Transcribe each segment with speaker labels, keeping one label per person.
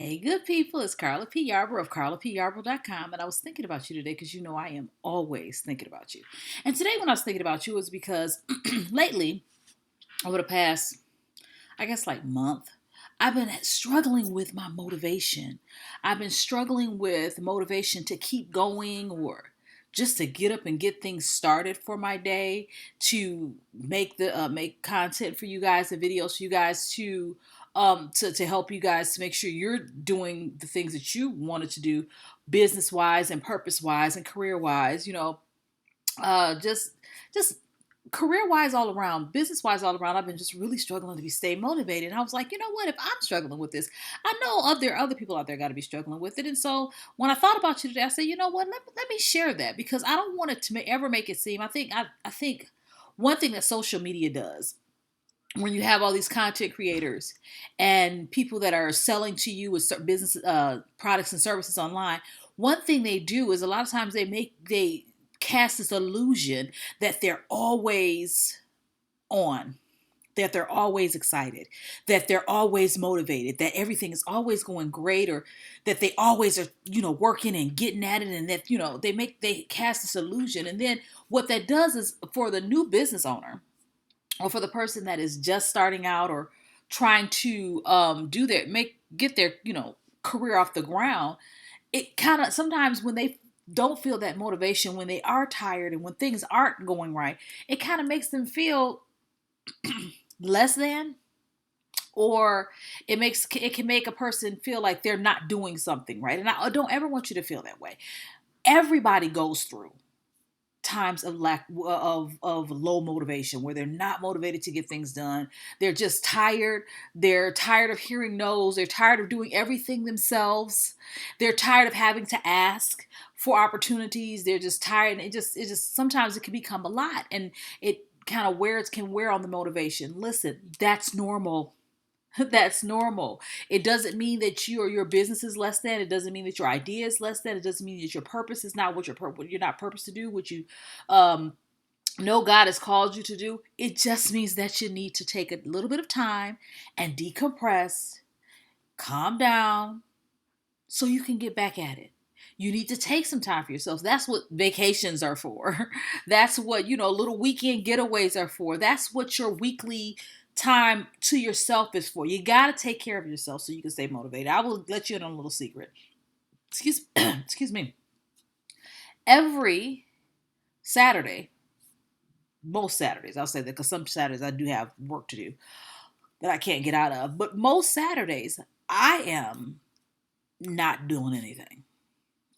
Speaker 1: Hey, good people, it's Carla P. Yarber of carlapyarber.com, and I was thinking about you today because you know I am always thinking about you. And today, when I was thinking about you, was because lately, over the past, I guess, like month, I've been struggling with my motivation. I've been struggling with motivation to keep going or just to get up and get things started for my day, to make the make content for you guys, the videos for you guys to help you guys to make sure you're doing the things that you wanted to do business wise and purpose wise and career wise, just career wise all around, business wise all around. I've been just really struggling to stay motivated. And I was like, you know what? If I'm struggling with this, I know other people out there got to be struggling with it. And so when I thought about you today, I said, you know what? Let me share that because I don't want it to ever make it seem. I think one thing that social media does when you have all these content creators and people that are selling to you with business products and services online, one thing they do is a lot of times they cast this illusion that they're always on, that they're always excited, that they're always motivated, that everything is always going great, or that they always are, working and getting at it, and that, they cast this illusion. And then what that does is for the new business owner or for the person that is just starting out or trying to get their career off the ground, it kind of sometimes when they don't feel that motivation, when they are tired and when things aren't going right, it kind of makes them feel less than, or it can make a person feel like they're not doing something right. And I don't ever want you to feel that way. Everybody goes through times of lack of low motivation where they're not motivated to get things done. They're just tired. They're tired of hearing no's. They're tired of doing everything themselves. They're tired of having to ask for opportunities. They're just tired, and it just sometimes it can become a lot, and it kind of can wear on the motivation. Listen, that's normal. That's normal. It doesn't mean that you or your business is less than. It doesn't mean that your idea is less than. It doesn't mean that your purpose is not what you're not purposed to do, what you um, know God has called you to do. It just means that you need to take a little bit of time and decompress, calm down, so you can get back at it. You need to take some time for yourself. That's what vacations are for. That's what, little weekend getaways are for. That's what your weekly time to yourself is for. You got to take care of yourself so you can stay motivated. I will let you in on a little secret. Excuse me. Every Saturday, most Saturdays, I'll say that because some Saturdays I do have work to do that I can't get out of. But most Saturdays, I am not doing anything.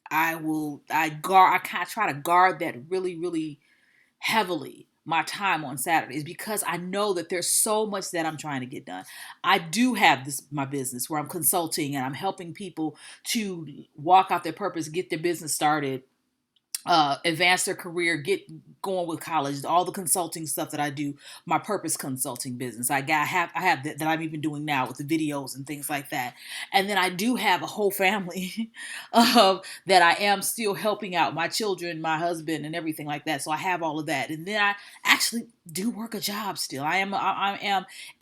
Speaker 1: I kind of try to guard that really, really heavily, my time on Saturdays, because I know that there's so much that I'm trying to get done. I do have my business where I'm consulting and I'm helping people to walk out their purpose, get their business started, advance their career, get going with college, all the consulting stuff that I do, my purpose consulting business. I have that I'm even doing now with the videos and things like that. And then I do have a whole family that I am still helping out, my children, my husband, and everything like that. So I have all of that. And then I actually do work a job still. I am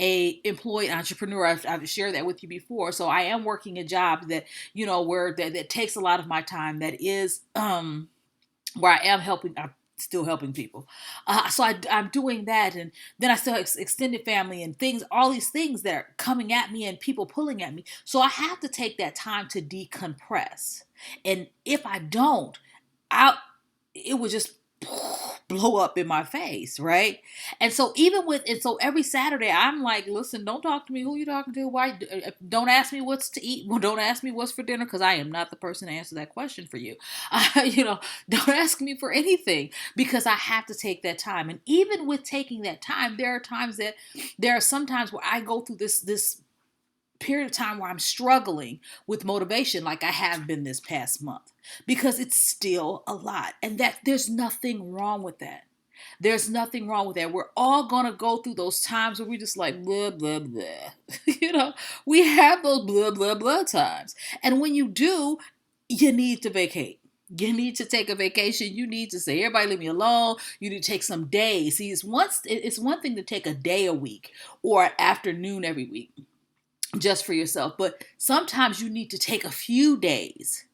Speaker 1: a employed entrepreneur. I've shared that with you before. So I am working a job that, where that takes a lot of my time, that is where I am helping. I'm still helping people. I'm doing that. And then I still have extended family and things, all these things that are coming at me and people pulling at me. So I have to take that time to decompress. And if I don't, it would just blow up in my face, right? And so every Saturday I'm like, listen, don't talk to me. Who you talking to? Why? Don't ask me what's to eat. Well, don't ask me what's for dinner because I am not the person to answer that question for you. Don't ask me for anything because I have to take that time. And even with taking that time, there are some times where I go through this period of time where I'm struggling with motivation, like I have been this past month, because it's still a lot. And that there's nothing wrong with that. There's nothing wrong with that. We're all gonna go through those times where we just like blah blah blah. We have those blah blah blah times. And when you do, you need to vacate. You need to take a vacation. You need to say, everybody leave me alone. You need to take some days. See, it's one thing to take a day a week or an afternoon every week. just for yourself. But sometimes you need to take a few days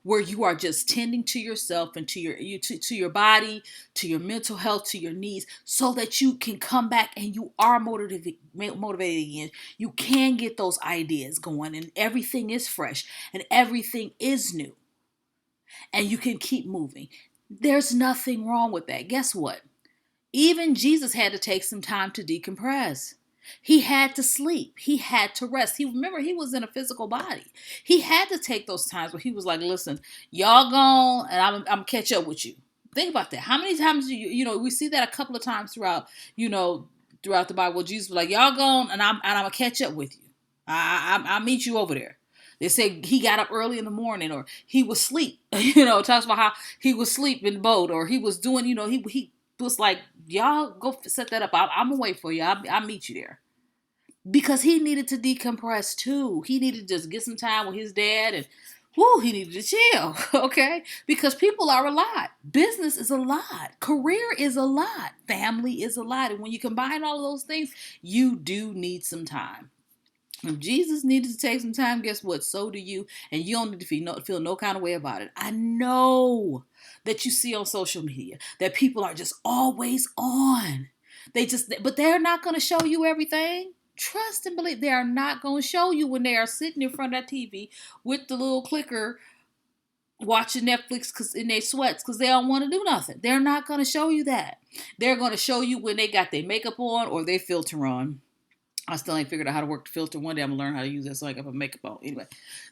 Speaker 1: where you are just tending to yourself and to your body, to your mental health, to your needs, so that you can come back and you are motivated again. You can get those ideas going, and everything is fresh and everything is new, and you can keep moving. There's nothing wrong with that. Guess what? Even Jesus had to take some time to decompress. He had to sleep. He had to rest. Remember, he was in a physical body. He had to take those times where he was like, listen, y'all gone and I'm catch up with you. Think about that. How many times do we see that a couple of times throughout the Bible. Jesus was like, y'all gone and I'm gonna catch up with you. I'll meet you over there. They say he got up early in the morning, or he was asleep. Talks about how he was asleep in the boat, or he was doing, he was like, y'all go set that up. I'm gonna wait for you. I'll meet you there. Because he needed to decompress too. He needed to just get some time with his dad, and he needed to chill. Okay? Because people are a lot. Business is a lot. Career is a lot. Family is a lot. And when you combine all of those things, you do need some time. If Jesus needed to take some time, guess what? So do you. And you don't need to feel no kind of way about it. I know that you see on social media that people are just always on. But they're not going to show you everything. Trust and believe, they are not going to show you when they are sitting in front of that TV with the little clicker watching Netflix in their sweats because they don't want to do nothing. They're not going to show you that. They're going to show you when they got their makeup on or their filter on. I still ain't figured out how to work the filter. One day I'm gonna learn how to use that so I can put makeup on. Anyway,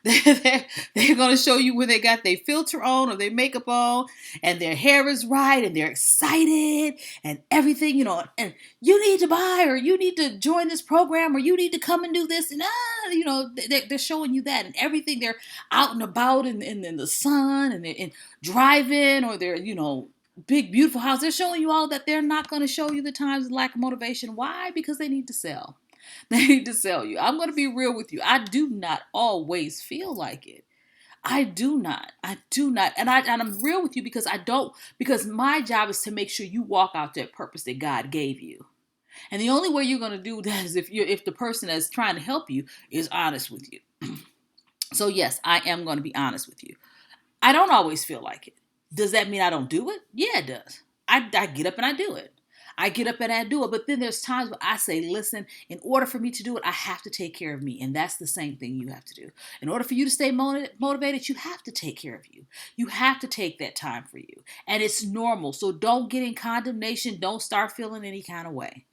Speaker 1: they're gonna show you when they got their filter on or their makeup on, and their hair is right, and they're excited, and everything, and you need to buy, or you need to join this program, or you need to come and do this, and they're showing you that, and everything. They're out and about in the sun, and they're driving, or they're big beautiful house. They're showing you all that. They're not going to show you the times of lack of motivation. Why? Because they need to sell. They need to sell you. I'm going to be real with you. I do not always feel like it. I do not. I do not. And I'm real with you because my job is to make sure you walk out that purpose that God gave you. And the only way you're going to do that is if the person that's trying to help you is honest with you. So yes, I am going to be honest with you. I don't always feel like it. Does that mean I don't do it? Yeah, it does. I get up and I do it. I get up and I do it. But then there's times where I say, listen, in order for me to do it, I have to take care of me. And that's the same thing you have to do. In order for you to stay motivated, you have to take care of you. You have to take that time for you. And it's normal. So don't get in condemnation. Don't start feeling any kind of way.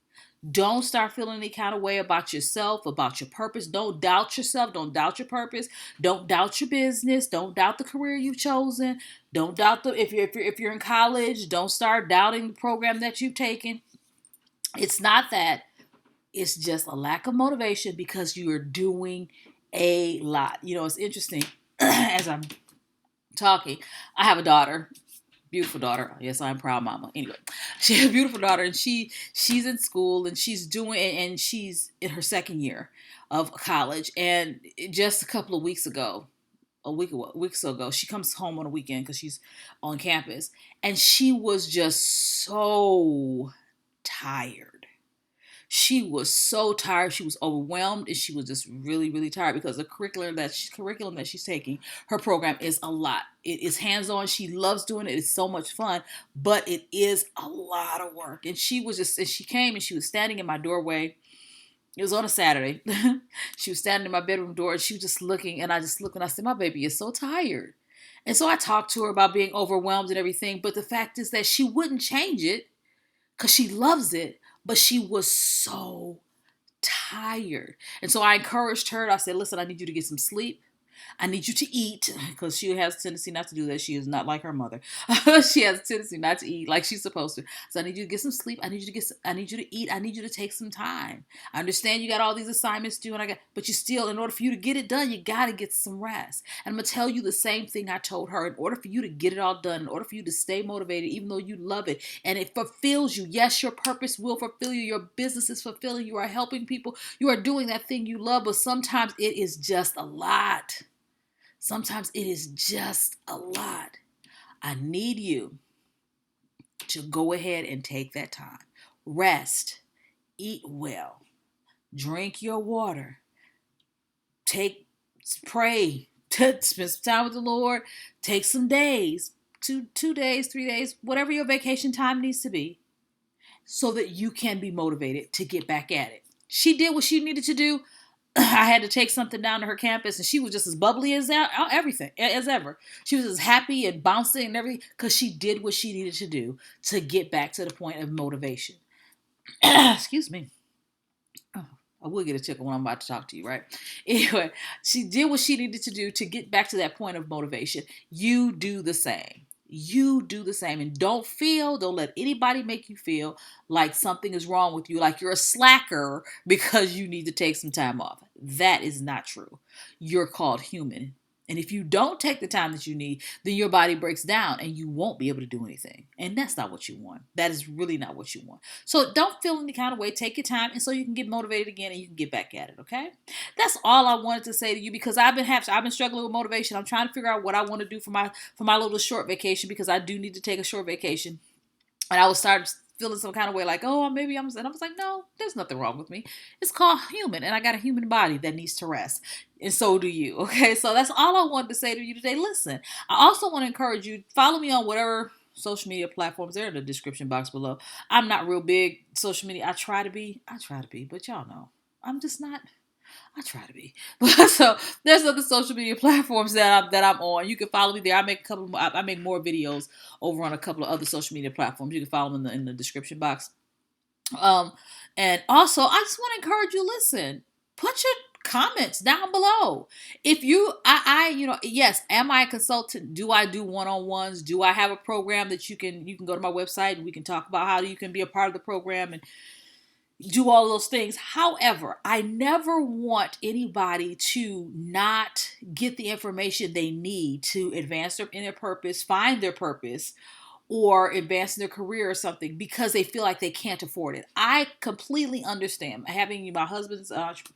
Speaker 1: Don't start feeling any kind of way about yourself, about your purpose. Don't doubt yourself. Don't doubt your purpose. Don't doubt your business. Don't doubt the career you've chosen. Don't doubt if you're in college. Don't start doubting the program that you've taken. It's not that. It's just a lack of motivation because you are doing a lot. It's interesting as I'm talking. I have a daughter. Beautiful daughter. Yes, I'm proud mama. Anyway, she has a beautiful daughter, and she's in school, and she's in her second year of college. And just a couple of weeks ago, weeks ago, she comes home on a weekend because she's on campus, and she was just so tired. She was so tired. She was overwhelmed, and she was just really, really tired because the curriculum that she's taking, her program is a lot. It is hands-on. She loves doing it. It's so much fun, but it is a lot of work. And she came and she was standing in my doorway. It was on a Saturday. She was standing in my bedroom door, and she was just looking, and I just looked and I said, my baby is so tired. And so I talked to her about being overwhelmed and everything, but the fact is that she wouldn't change it because she loves it. But she was so tired. And so I encouraged her. I said, listen, I need you to get some sleep. I need you to eat because she has a tendency not to do that. She is not like her mother. She has a tendency not to eat like she's supposed to. So I need you to get some sleep. I need you to eat. I need you to take some time. I understand you got all these assignments due, but you still, in order for you to get it done, you got to get some rest. And I'm going to tell you the same thing I told her. In order for you to get it all done, in order for you to stay motivated, even though you love it and it fulfills you, yes, your purpose will fulfill you. Your business is fulfilling. You are helping people. You are doing that thing you love, but sometimes it is just a lot. Sometimes it is just a lot. I need you to go ahead and take that time. Rest, eat well, drink your water, take, pray, spend some time with the Lord, take some days, 2 days, 3 days, whatever your vacation time needs to be, so that you can be motivated to get back at it. She did what she needed to do. I had to take something down to her campus, and she was just as bubbly as everything as ever. She was as happy and bouncing and everything because she did what she needed to do to get back to the point of motivation. Excuse me. Oh, I will get a tickle when I'm about to talk to you, right? Anyway, she did what she needed to do to get back to that point of motivation. You do the same. You do the same. And don't let anybody make you feel like something is wrong with you, like you're a slacker because you need to take some time off. That is not true. You're called human. And if you don't take the time that you need, then your body breaks down and you won't be able to do anything. And that's not what you want. That is really not what you want. So don't feel any kind of way. Take your time, and so you can get motivated again and you can get back at it. Okay, that's all I wanted to say to you, because I've been struggling with motivation. I'm trying to figure out what I want to do for my little short vacation, because I do need to take a short vacation. And I was starting feeling some kind of way, like, oh, maybe and I was like, no, there's nothing wrong with me. It's called human, and I got a human body that needs to rest, and so do you. Okay, so that's all I wanted to say to you today. Listen, I also want to encourage you, follow me on whatever social media platforms. They're in the description box below. I'm not real big social media. I try to be, but y'all know I'm just not. I try to be. So there's other social media platforms that I'm on. You can follow me there. I make more videos over on a couple of other social media platforms. You can follow them in the description box. And also, I just want to encourage you, listen, put your comments down below. If yes, am I a consultant? Do I do one-on-ones? Do I have a program that you can go to my website and we can talk about how you can be a part of the program and do all those things. However, I never want anybody to not get the information they need to advance in their purpose, find their purpose, or advance in their career or something because they feel like they can't afford it. I completely understand. My husband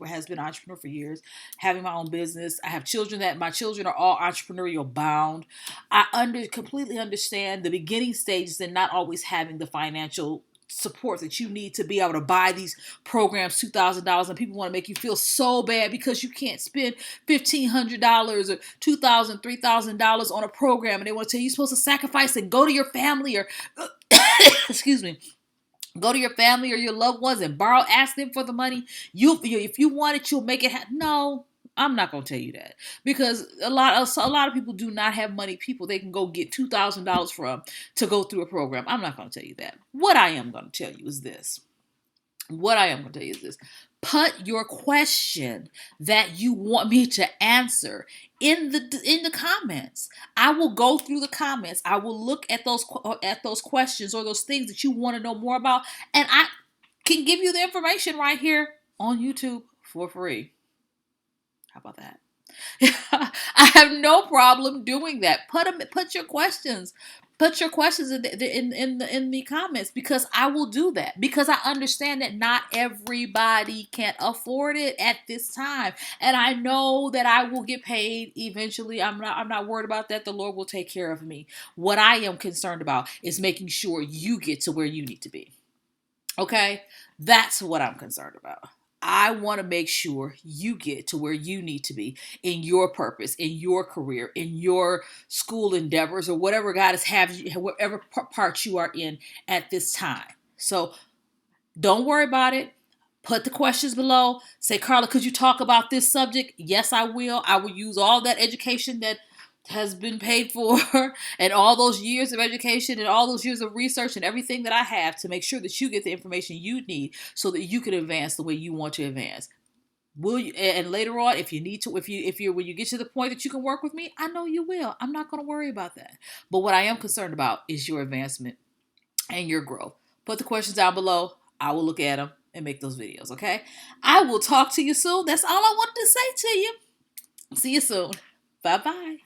Speaker 1: has been an entrepreneur for years, having my own business. I have children my children are all entrepreneurial bound. I completely understand the beginning stages and not always having the financial support that you need to be able to buy these programs, $2,000, and people want to make you feel so bad because you can't spend $1,500 or $2,000, $3,000 on a program, and they want to tell you you're supposed to sacrifice and go to your family or excuse me, go to your family or your loved ones and ask them for the money. If you want it, you'll make it happen. No, I'm not going to tell you that, because a lot of people do not have money people they can go get $2,000 from to go through a program. I'm not going to tell you that. What I am going to tell you is this. Put your question that you want me to answer in the comments. I will go through the comments. I will look at those questions or those things that you want to know more about, and I can give you the information right here on YouTube for free. How about that? I have no problem doing that. Put your questions. Put your questions in the comments, because I will do that, because I understand that not everybody can afford it at this time, and I know that I will get paid eventually. I'm not worried about that. The Lord will take care of me. What I am concerned about is making sure you get to where you need to be. Okay? That's what I'm concerned about. I want to make sure you get to where you need to be in your purpose, in your career, in your school endeavors, or whatever God has have you, whatever part you are in at this time. So don't worry about it. Put the questions below. Say, Carla, could you talk about this subject? Yes, I will. I will use all that education that has been paid for and all those years of education and all those years of research and everything that I have to make sure that you get the information you need so that you can advance the way you want to advance. Will you? And later on, if you need to, when you get to the point that you can work with me, I know you will. I'm not going to worry about that. But what I am concerned about is your advancement and your growth. Put the questions down below. I will look at them and make those videos. Okay. I will talk to you soon. That's all I wanted to say to you. See you soon. Bye-bye.